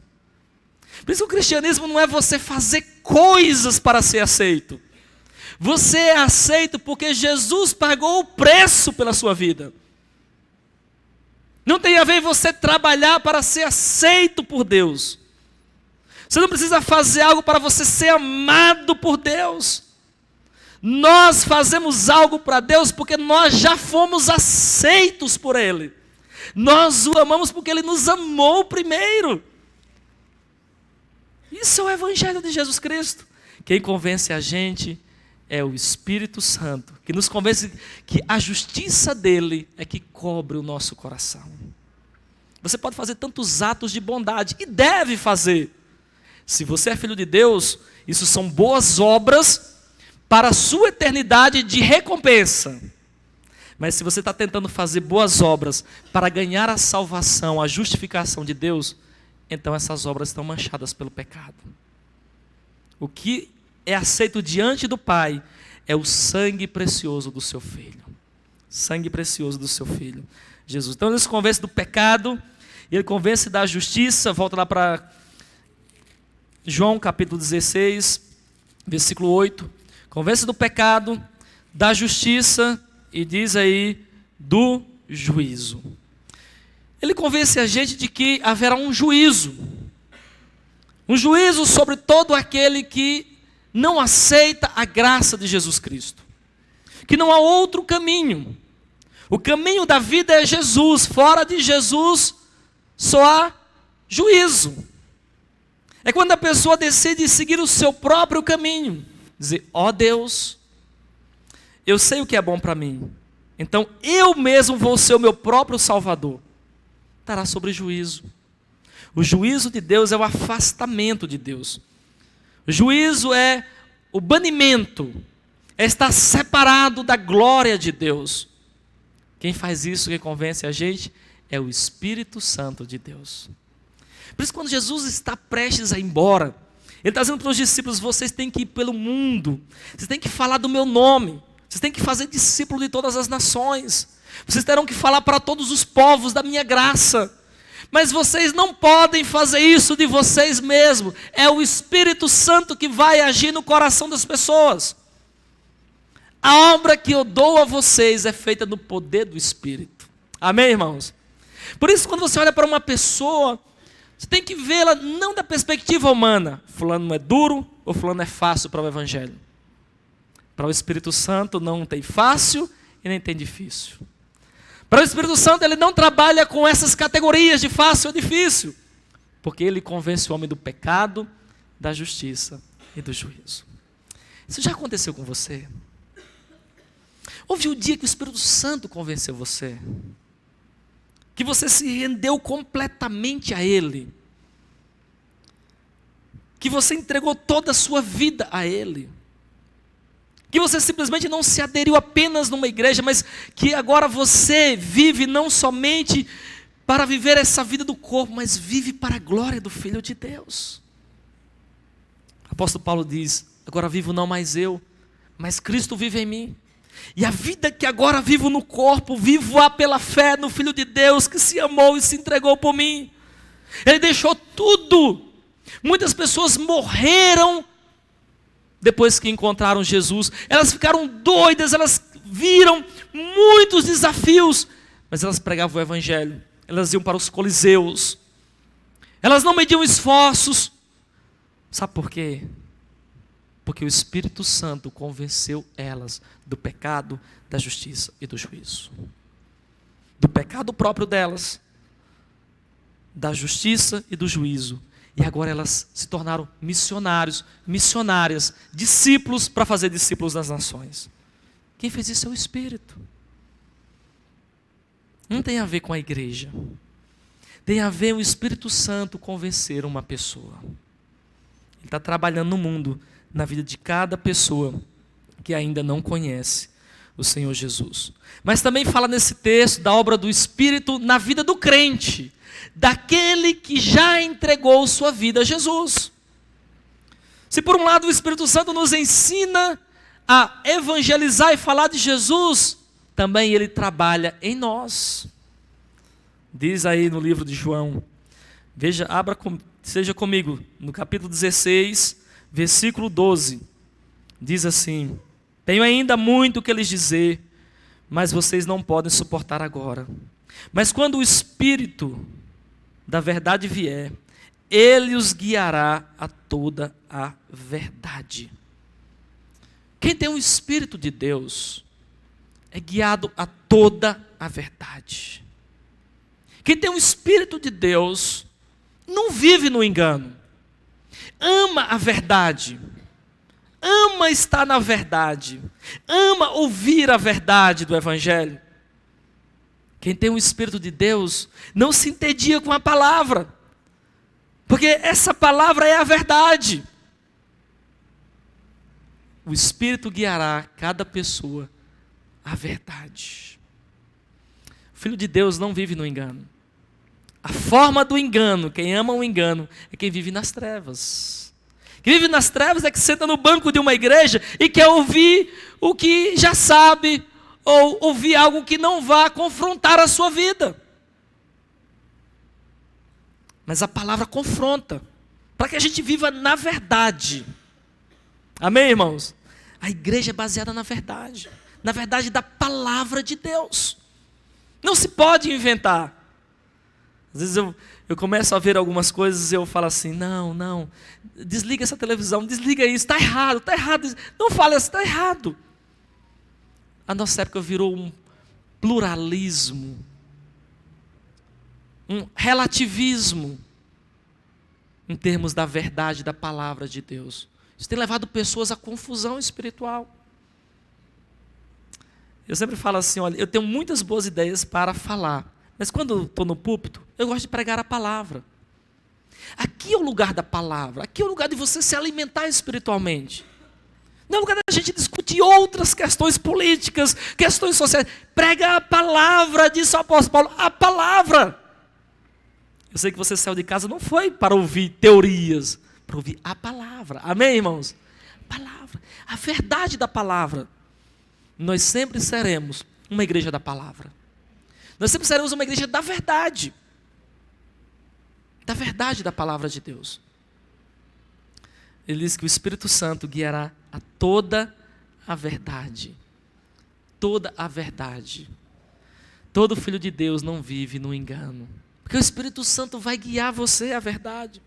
Por isso que o cristianismo não é você fazer coisas para ser aceito. Você é aceito porque Jesus pagou o preço pela sua vida. Não tem a ver você trabalhar para ser aceito por Deus. Você não precisa fazer algo para você ser amado por Deus. Nós fazemos algo para Deus porque nós já fomos aceitos por Ele. Nós o amamos porque Ele nos amou primeiro. Isso é o Evangelho de Jesus Cristo. Quem convence a gente é o Espírito Santo, que nos convence que a justiça dele é que cobre o nosso coração. Você pode fazer tantos atos de bondade, e deve fazer. Se você é filho de Deus, isso são boas obras para a sua eternidade de recompensa. Mas se você está tentando fazer boas obras para ganhar a salvação, a justificação de Deus, então essas obras estão manchadas pelo pecado. O que é aceito diante do Pai é o sangue precioso do seu Filho. Sangue precioso do seu Filho, Jesus. Então ele se convence do pecado e ele convence da justiça. Volta lá para João capítulo 16, versículo 8. Convence do pecado, da justiça e diz aí do juízo. Ele convence a gente de que haverá um juízo sobre todo aquele que não aceita a graça de Jesus Cristo, que não há outro caminho. O caminho da vida é Jesus, fora de Jesus só há juízo. É quando a pessoa decide seguir o seu próprio caminho, dizer: ó Deus, eu sei o que é bom para mim, então eu mesmo vou ser o meu próprio Salvador. Estará sobre juízo. O juízo de Deus é o afastamento de Deus. O juízo é o banimento, é estar separado da glória de Deus. Quem faz isso, quem convence a gente, é o Espírito Santo de Deus. Por isso, quando Jesus está prestes a ir embora, Ele está dizendo para os discípulos: vocês têm que ir pelo mundo, vocês têm que falar do meu nome, vocês têm que fazer discípulo de todas as nações, vocês terão que falar para todos os povos da minha graça. Mas vocês não podem fazer isso de vocês mesmos. É o Espírito Santo que vai agir no coração das pessoas. A obra que eu dou a vocês é feita no poder do Espírito. Amém, irmãos? Por isso, quando você olha para uma pessoa, você tem que vê-la não da perspectiva humana. Fulano é duro ou fulano é fácil para o Evangelho. Para o Espírito Santo não tem fácil e nem tem difícil. Para o Espírito Santo, ele não trabalha com essas categorias de fácil ou difícil, porque ele convence o homem do pecado, da justiça e do juízo. Isso já aconteceu com você? Houve um dia que o Espírito Santo convenceu você, que você se rendeu completamente a Ele, que você entregou toda a sua vida a Ele, que você simplesmente não se aderiu apenas numa igreja, mas que agora você vive não somente para viver essa vida do corpo, mas vive para a glória do Filho de Deus. O apóstolo Paulo diz: agora vivo não mais eu, mas Cristo vive em mim. E a vida que agora vivo no corpo, vivo-a pela fé no Filho de Deus, que se amou e se entregou por mim. Ele deixou tudo. Muitas pessoas morreram depois que encontraram Jesus. Elas ficaram doidas, elas viram muitos desafios, mas elas pregavam o Evangelho. Elas iam para os coliseus. Elas não mediam esforços. Sabe por quê? Porque o Espírito Santo convenceu elas do pecado, da justiça e do juízo. Do pecado próprio delas, da justiça e do juízo. E agora elas se tornaram missionários, missionárias, discípulos para fazer discípulos das nações. Quem fez isso é o Espírito. Não tem a ver com a igreja. Tem a ver o Espírito Santo convencer uma pessoa. Ele está trabalhando no mundo, na vida de cada pessoa que ainda não conhece o Senhor Jesus. Mas também fala nesse texto da obra do Espírito na vida do crente, daquele que já entregou sua vida a Jesus. Se por um lado o Espírito Santo nos ensina a evangelizar e falar de Jesus, também ele trabalha em nós. Diz aí no livro de João, veja, seja comigo, no capítulo 16, versículo 12, diz assim: tenho ainda muito que lhes dizer, mas vocês não podem suportar agora. Mas quando o Espírito da verdade vier, Ele os guiará a toda a verdade. Quem tem o Espírito de Deus é guiado a toda a verdade. Quem tem o Espírito de Deus não vive no engano. Ama a verdade. Ama estar na verdade. Ama ouvir a verdade do Evangelho. Quem tem o Espírito de Deus não se entedia com a palavra, porque essa palavra é a verdade. O Espírito guiará cada pessoa à verdade. O Filho de Deus não vive no engano. A forma do engano, quem ama o engano, é quem vive nas trevas. Quem vive nas trevas é que senta no banco de uma igreja e quer ouvir o que já sabe, ou ouvir algo que não vá confrontar a sua vida. Mas a palavra confronta, para que a gente viva na verdade. Amém, irmãos? A igreja é baseada na verdade da palavra de Deus. Não se pode inventar. Às vezes eu começo a ver algumas coisas e eu falo assim, não, desliga essa televisão, desliga isso, está errado. Não fala isso, está errado. A nossa época virou um pluralismo, um relativismo em termos da verdade da palavra de Deus. Isso tem levado pessoas à confusão espiritual. Eu sempre falo assim, olha, eu tenho muitas boas ideias para falar, mas quando estou no púlpito, eu gosto de pregar a palavra. Aqui é o lugar da palavra, aqui é o lugar de você se alimentar espiritualmente. Não é o lugar da gente discutir outras questões políticas, questões sociais. Prega a palavra, disse o apóstolo Paulo, a palavra. Eu sei que você saiu de casa, não foi para ouvir teorias, para ouvir a palavra. Amém, irmãos? Palavra, a verdade da palavra. Nós sempre seremos uma igreja da palavra. Nós sempre seremos uma igreja da verdade. Da verdade da palavra de Deus. Ele diz que o Espírito Santo guiará a toda a verdade. Toda a verdade. Todo filho de Deus não vive no engano. Porque o Espírito Santo vai guiar você à verdade.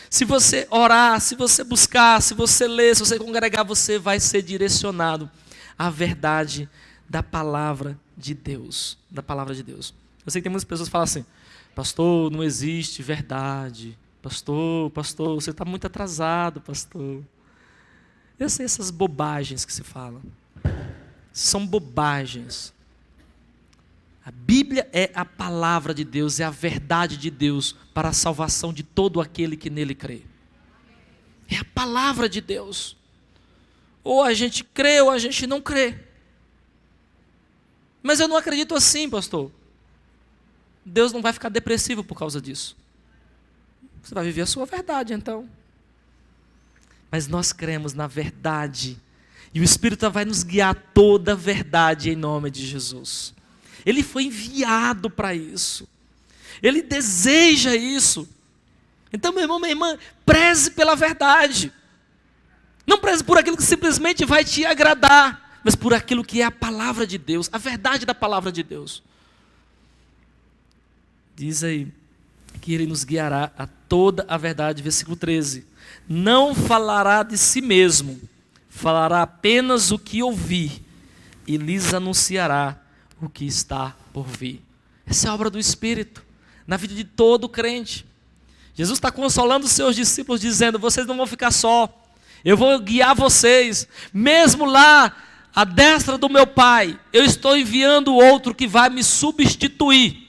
Se você orar, se você buscar, se você ler, se você congregar, você vai ser direcionado à verdade da palavra de Deus. Da palavra de Deus. Eu sei que tem muitas pessoas que falam assim, pastor, não existe verdade. Pastor, você está muito atrasado, pastor. Eu sei essas bobagens que se falam. São bobagens. A Bíblia é a palavra de Deus, é a verdade de Deus para a salvação de todo aquele que nele crê. É a palavra de Deus. Ou a gente crê ou a gente não crê. Mas eu não acredito assim, pastor. Deus não vai ficar depressivo por causa disso. Você vai viver a sua verdade, então. Mas nós cremos na verdade. E o Espírito vai nos guiar toda a verdade em nome de Jesus. Ele foi enviado para isso. Ele deseja isso. Então, meu irmão, minha irmã, preze pela verdade. Não preze por aquilo que simplesmente vai te agradar, mas por aquilo que é a palavra de Deus, a verdade da palavra de Deus. Diz aí que Ele nos guiará a toda a verdade, versículo 13. Não falará de si mesmo, falará apenas o que ouvir e lhes anunciará o que está por vir. Essa é a obra do Espírito na vida de todo crente. Jesus está consolando os seus discípulos dizendo, vocês não vão ficar só, eu vou guiar vocês, mesmo lá à destra do meu Pai, eu estou enviando outro que vai me substituir,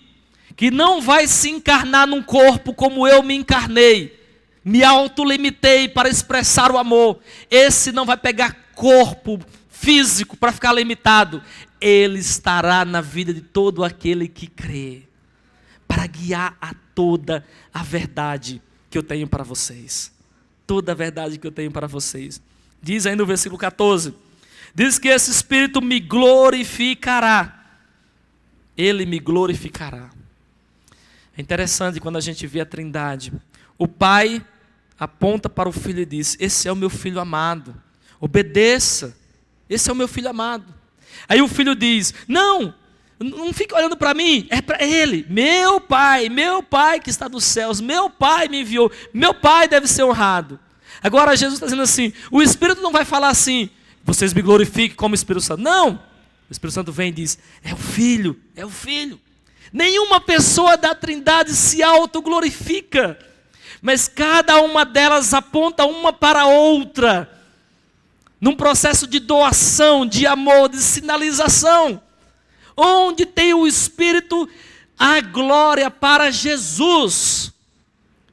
que não vai se encarnar num corpo como eu me encarnei, me autolimitei para expressar o amor. Esse não vai pegar corpo físico para ficar limitado. Ele estará na vida de todo aquele que crê, para guiar a toda a verdade que eu tenho para vocês. Toda a verdade que eu tenho para vocês. Diz aí no versículo 14, diz que esse Espírito me glorificará. Ele me glorificará. É interessante quando a gente vê a Trindade. O Pai aponta para o Filho e diz, esse é o meu Filho amado, obedeça, esse é o meu Filho amado. Aí o Filho diz, não fique olhando para mim, é para Ele, meu Pai que está nos céus, meu Pai me enviou, meu Pai deve ser honrado. Agora Jesus está dizendo assim, o Espírito não vai falar assim, vocês me glorifiquem como Espírito Santo. Não, o Espírito Santo vem e diz, é o Filho. Nenhuma pessoa da Trindade se autoglorifica, mas cada uma delas aponta uma para a outra, num processo de doação, de amor, de sinalização. Onde tem o Espírito, a glória para Jesus.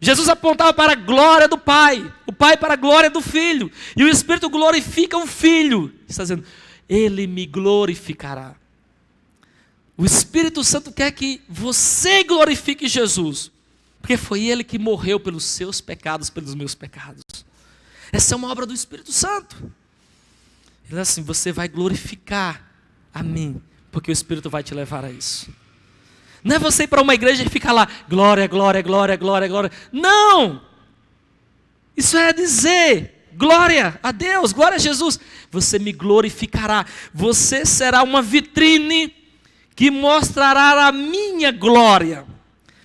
Jesus apontava para a glória do Pai, o Pai para a glória do Filho, e o Espírito glorifica o Filho. Está dizendo, Ele me glorificará. O Espírito Santo quer que você glorifique Jesus, porque foi Ele que morreu pelos seus pecados, pelos meus pecados. Essa é uma obra do Espírito Santo. Ele diz assim, você vai glorificar a mim, porque o Espírito vai te levar a isso. Não é você ir para uma igreja e ficar lá, glória, glória, glória, glória, glória. Não! Isso é dizer, glória a Deus, glória a Jesus. Você me glorificará. Você será uma vitrine que mostrará a minha glória.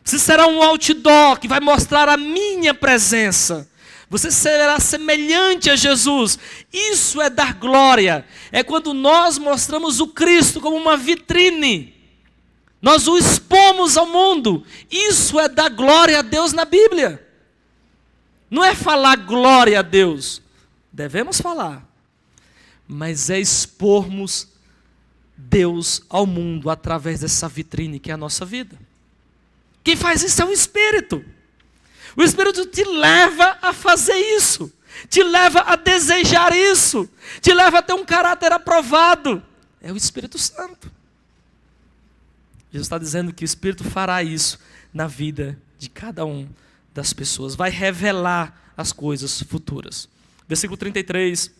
Você será um outdoor que vai mostrar a minha presença. Você será semelhante a Jesus. Isso é dar glória. É quando nós mostramos o Cristo como uma vitrine. Nós o expomos ao mundo. Isso é dar glória a Deus na Bíblia. Não é falar glória a Deus. Devemos falar. Mas é expormos Deus ao mundo através dessa vitrine que é a nossa vida. Quem faz isso é o Espírito. O Espírito te leva a fazer isso. Te leva a desejar isso. Te leva a ter um caráter aprovado. É o Espírito Santo. Jesus está dizendo que o Espírito fará isso na vida de cada um das pessoas. Vai revelar as coisas futuras. Versículo 33.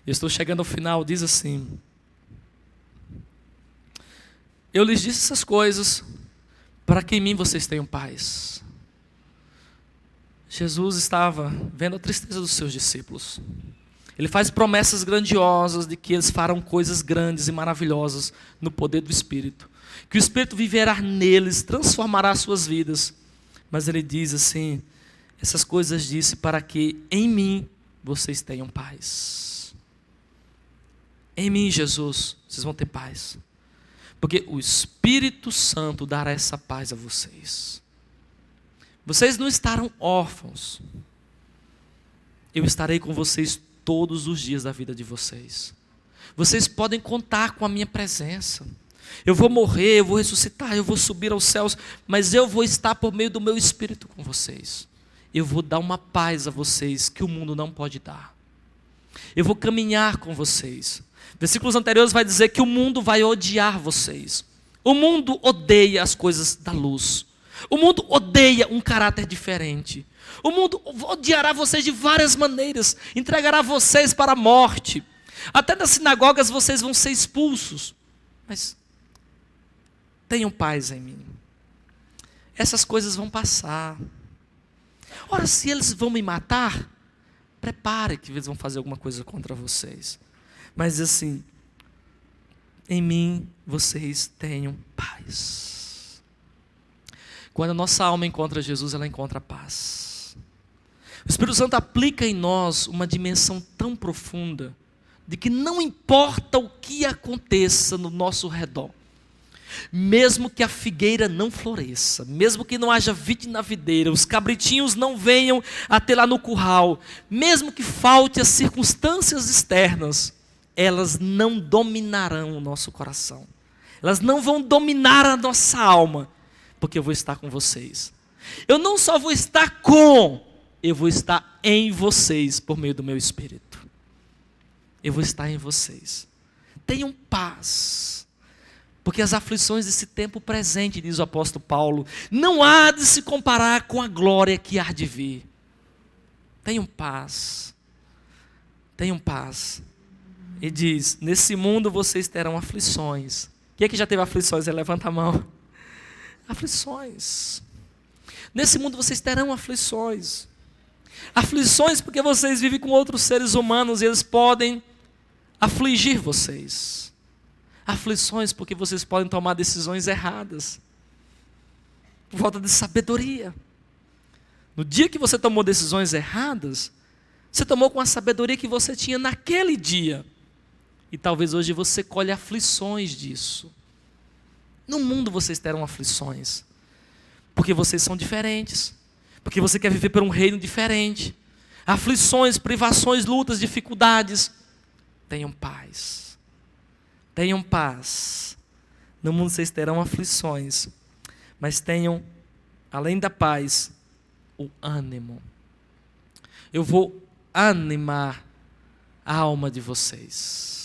Eu estou chegando ao final. Diz assim: eu lhes disse essas coisas para que em mim vocês tenham paz. Jesus estava vendo a tristeza dos seus discípulos. Ele faz promessas grandiosas de que eles farão coisas grandes e maravilhosas no poder do Espírito. Que o Espírito viverá neles, transformará suas vidas. Mas ele diz assim, essas coisas disse para que em mim vocês tenham paz. Em mim, Jesus, vocês vão ter paz. Porque o Espírito Santo dará essa paz a vocês. Vocês não estarão órfãos. Eu estarei com vocês todos os dias da vida de vocês. Vocês podem contar com a minha presença. Eu vou morrer, eu vou ressuscitar, eu vou subir aos céus, mas eu vou estar por meio do meu Espírito com vocês. Eu vou dar uma paz a vocês que o mundo não pode dar. Eu vou caminhar com vocês. Versículos anteriores vai dizer que o mundo vai odiar vocês. O mundo odeia as coisas da luz. O mundo odeia um caráter diferente. O mundo odiará vocês de várias maneiras. Entregará vocês para a morte. Até nas sinagogas vocês vão ser expulsos. Mas tenham paz em mim. Essas coisas vão passar. Ora, se eles vão me matar, prepare que eles vão fazer alguma coisa contra vocês. Mas assim, em mim vocês tenham paz. Quando a nossa alma encontra Jesus, ela encontra paz. O Espírito Santo aplica em nós uma dimensão tão profunda, de que não importa o que aconteça no nosso redor, mesmo que a figueira não floresça, mesmo que não haja vide na videira, os cabritinhos não venham até lá no curral, mesmo que falte as circunstâncias externas, elas não dominarão o nosso coração. Elas não vão dominar a nossa alma, porque eu vou estar com vocês. Eu não só vou estar eu vou estar em vocês por meio do meu Espírito. Eu vou estar em vocês. Tenham paz, porque as aflições desse tempo presente, diz o apóstolo Paulo, não há de se comparar com a glória que há de vir. Tenham paz. Tenham paz. E diz, nesse mundo vocês terão aflições. Quem é que já teve aflições? Levanta a mão. Aflições. Nesse mundo vocês terão aflições. Aflições porque vocês vivem com outros seres humanos e eles podem afligir vocês. Aflições porque vocês podem tomar decisões erradas. Por falta de sabedoria. No dia que você tomou decisões erradas, você tomou com a sabedoria que você tinha naquele dia. E talvez hoje você colhe aflições disso. No mundo vocês terão aflições. Porque vocês são diferentes. Porque você quer viver por um reino diferente. Aflições, privações, lutas, dificuldades. Tenham paz. Tenham paz. No mundo vocês terão aflições. Mas tenham, além da paz, o ânimo. Eu vou animar a alma de vocês.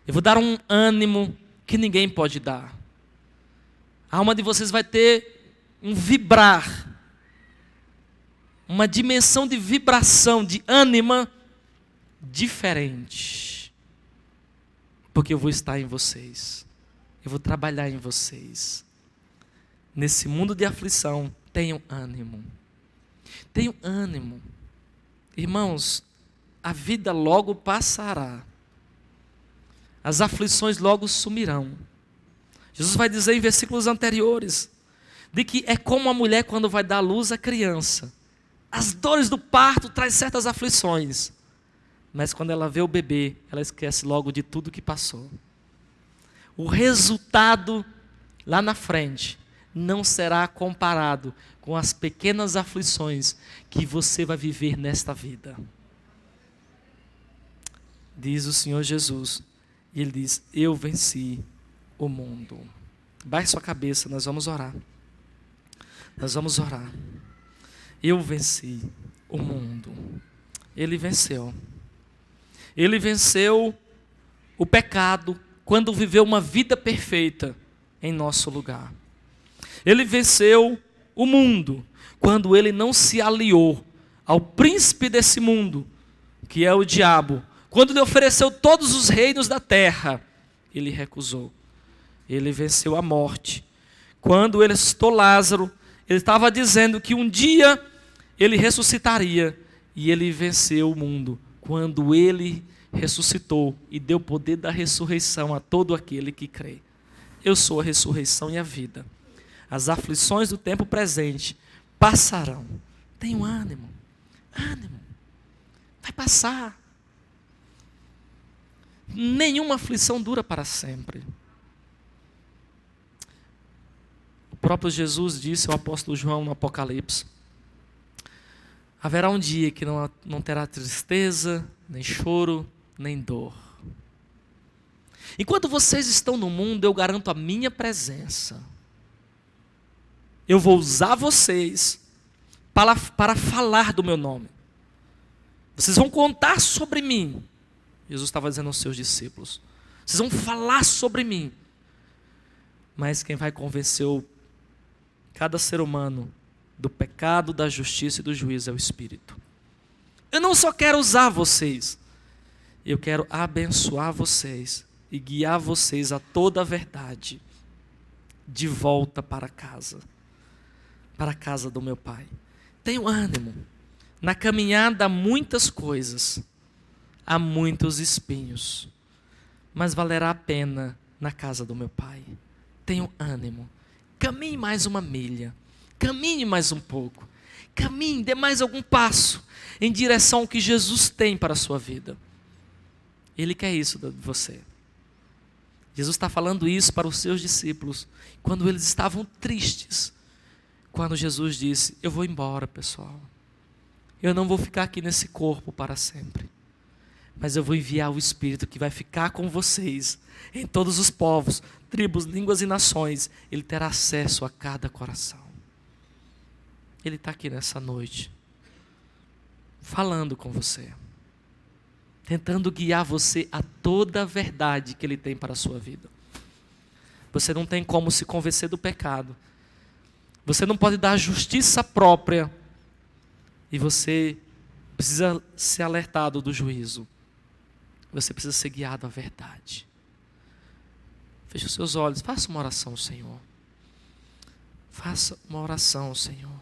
Eu vou dar um ânimo que ninguém pode dar. A alma de vocês vai ter um vibrar, uma dimensão de vibração, de ânima diferente. Porque eu vou estar em vocês. Eu vou trabalhar em vocês. nesse mundo de aflição, tenham ânimo. Tenham ânimo. Irmãos, a vida logo passará. As aflições logo sumirão. Jesus vai dizer em versículos anteriores, de que é como a mulher quando vai dar luz à criança. As dores do parto trazem certas aflições. Mas quando ela vê o bebê, ela esquece logo de tudo que passou. O resultado lá na frente não será comparado com as pequenas aflições que você vai viver nesta vida. Diz o Senhor Jesus, e Ele diz, eu venci o mundo. Baixe sua cabeça, nós vamos orar. Nós vamos orar. Eu venci o mundo. Ele venceu. Ele venceu o pecado quando viveu uma vida perfeita em nosso lugar. Ele venceu o mundo quando ele não se aliou ao príncipe desse mundo, que é o diabo. Quando lhe ofereceu todos os reinos da terra, ele recusou. Ele venceu a morte. Quando ele ressuscitou Lázaro, ele estava dizendo que um dia ele ressuscitaria, e ele venceu o mundo quando ele ressuscitou e deu poder da ressurreição a todo aquele que crê. Eu sou a ressurreição e a vida. As aflições do tempo presente passarão. Tenham ânimo. Ânimo. Vai passar. Nenhuma aflição dura para sempre. O próprio Jesus disse ao apóstolo João no Apocalipse: haverá um dia que não terá tristeza, nem choro, nem dor. Enquanto vocês estão no mundo, eu garanto a minha presença. Eu vou usar vocês para falar do meu nome. Vocês vão contar sobre mim. Jesus estava dizendo aos seus discípulos. Vocês vão falar sobre mim. Mas quem vai convencer cada ser humano do pecado, da justiça e do juízo é o Espírito. Eu não só quero usar vocês, eu quero abençoar vocês e guiar vocês a toda a verdade, de volta para a casa do meu Pai. Tenham ânimo. Na caminhada há muitas coisas, há muitos espinhos, mas valerá a pena na casa do meu Pai. Tenham ânimo. Caminhe mais uma milha. Caminhe mais um pouco. Caminhe, dê mais algum passo em direção ao que Jesus tem para a sua vida. Ele quer isso de você. Jesus está falando isso para os seus discípulos, quando eles estavam tristes. Quando Jesus disse, eu vou embora, pessoal. Eu não vou ficar aqui nesse corpo para sempre. Mas eu vou enviar o Espírito que vai ficar com vocês, em todos os povos, tribos, línguas e nações. Ele terá acesso a cada coração. Ele está aqui nessa noite, falando com você, tentando guiar você a toda a verdade que Ele tem para a sua vida. Você não tem como se convencer do pecado. Você não pode dar justiça própria. E você precisa ser alertado do juízo. Você precisa ser guiado à verdade. Feche os seus olhos, faça uma oração ao Senhor. Faça uma oração ao Senhor.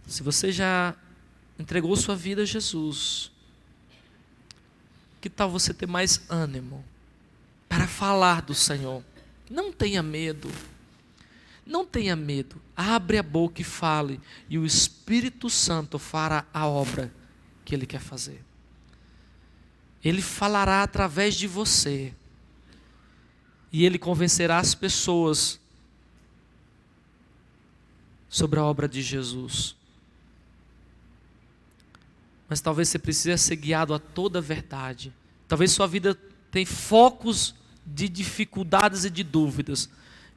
Se você já entregou sua vida a Jesus, que tal você ter mais ânimo para falar do Senhor? Não tenha medo. Não tenha medo. Abre a boca e fale, e o Espírito Santo fará a obra que Ele quer fazer. Ele falará através de você. E Ele convencerá as pessoas sobre a obra de Jesus. Mas talvez você precise ser guiado a toda a verdade. Talvez sua vida tenha focos de dificuldades e de dúvidas.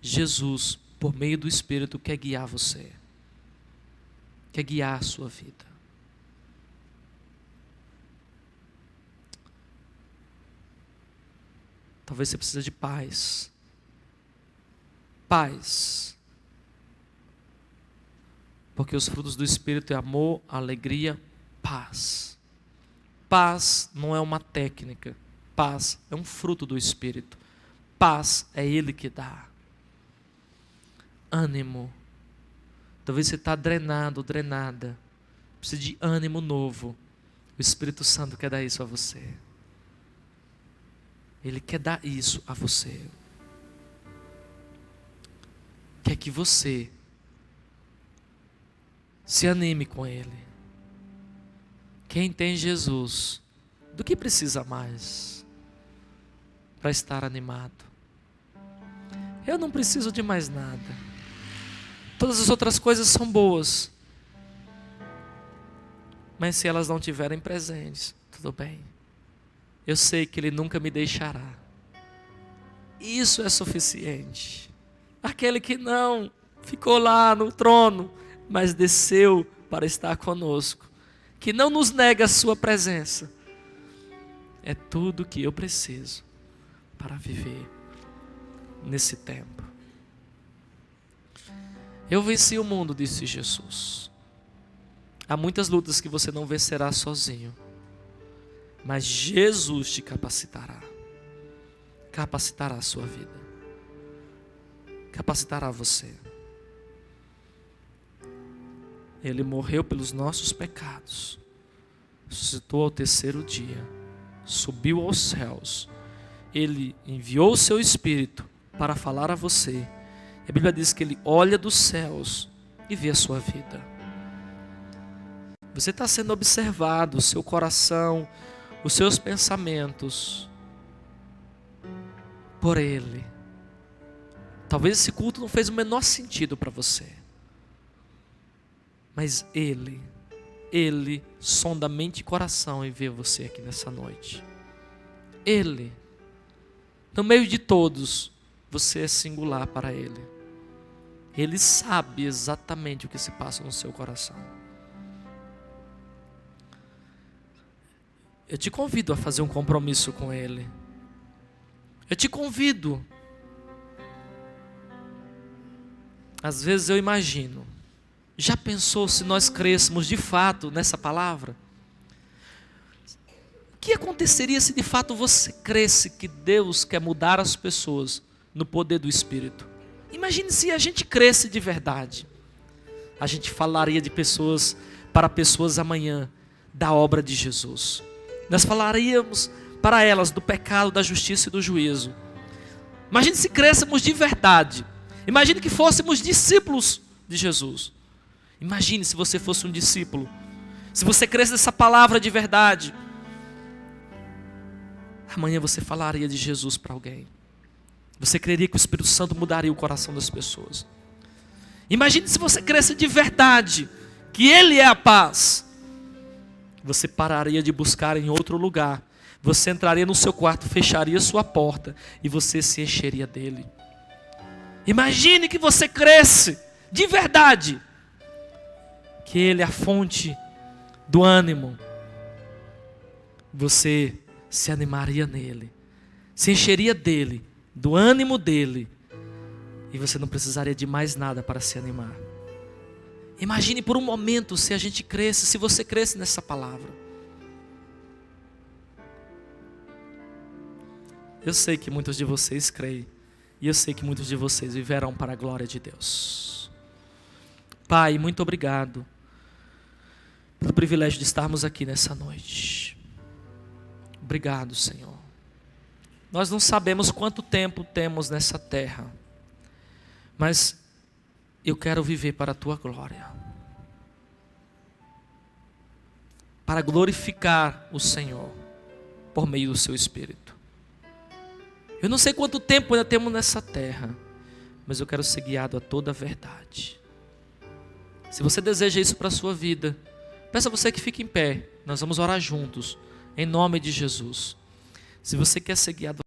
Jesus, por meio do Espírito, quer guiar você. Quer guiar a sua vida. Talvez você precise de paz. Paz. Porque os frutos do Espírito é amor, alegria, paz. Paz não é uma técnica. Paz é um fruto do Espírito. Paz é Ele que dá. ânimo. Talvez você está drenado, drenada. Precisa de ânimo novo. O Espírito Santo quer dar isso a você. Ele quer dar isso a você. Quer que você se anime com Ele. Quem tem Jesus, do que precisa mais para estar animado? Eu não preciso de mais nada. Todas as outras coisas são boas. Mas se elas não estiverem presentes, tudo bem. Eu sei que Ele nunca me deixará. Isso é suficiente. Aquele que não ficou lá no trono, mas desceu para estar conosco, que não nos nega a sua presença, é tudo que eu preciso para viver nesse tempo. Eu venci o mundo, disse Jesus. Há muitas lutas que você não vencerá sozinho, mas Jesus te capacitará a sua vida, capacitará você. Ele morreu pelos nossos pecados, ressuscitou ao terceiro dia, subiu aos céus. Ele enviou o seu Espírito para falar a você. A Bíblia diz que Ele olha dos céus e vê a sua vida. Você está sendo observado, o seu coração, os seus pensamentos, por Ele. Talvez esse culto não fez o menor sentido para você. Mas Ele sonda mente e coração e vê você aqui nessa noite. Ele, no meio de todos, você é singular para Ele. Ele sabe exatamente o que se passa no seu coração. Eu te convido a fazer um compromisso com Ele. Eu te convido. Às vezes eu imagino, já pensou se nós crêssemos de fato nessa palavra? O que aconteceria se de fato você cresse que Deus quer mudar as pessoas no poder do Espírito? Imagine se a gente cresse de verdade. A gente falaria de pessoas para pessoas amanhã da obra de Jesus. Nós falaríamos para elas do pecado, da justiça e do juízo. Imagine se crêssemos de verdade. Imagine que fôssemos discípulos de Jesus. Imagine se você fosse um discípulo. Se você cresce nessa palavra de verdade. Amanhã você falaria de Jesus para alguém. Você creria que o Espírito Santo mudaria o coração das pessoas. Imagine se você cresce de verdade, que Ele é a paz. Você pararia de buscar em outro lugar. Você entraria no seu quarto, fecharia sua porta e você se encheria dele. Imagine que você cresce de verdade, que Ele é a fonte do ânimo. Você se animaria nele, se encheria dele, do ânimo dele, e você não precisaria de mais nada para se animar. Imagine por um momento se a gente cresce, se você cresce nessa palavra. Eu sei que muitos de vocês creem, e eu sei que muitos de vocês viverão para a glória de Deus. Pai, muito obrigado pelo privilégio de estarmos aqui nessa noite. Obrigado, Senhor. Nós não sabemos quanto tempo temos nessa terra, mas eu quero viver para a Tua glória, para glorificar o Senhor por meio do Seu Espírito. Eu não sei quanto tempo ainda temos nessa terra, mas eu quero ser guiado a toda a verdade. Se você deseja isso para a sua vida, peça a você que fique em pé. Nós vamos orar juntos, em nome de Jesus. Se você quer ser guiado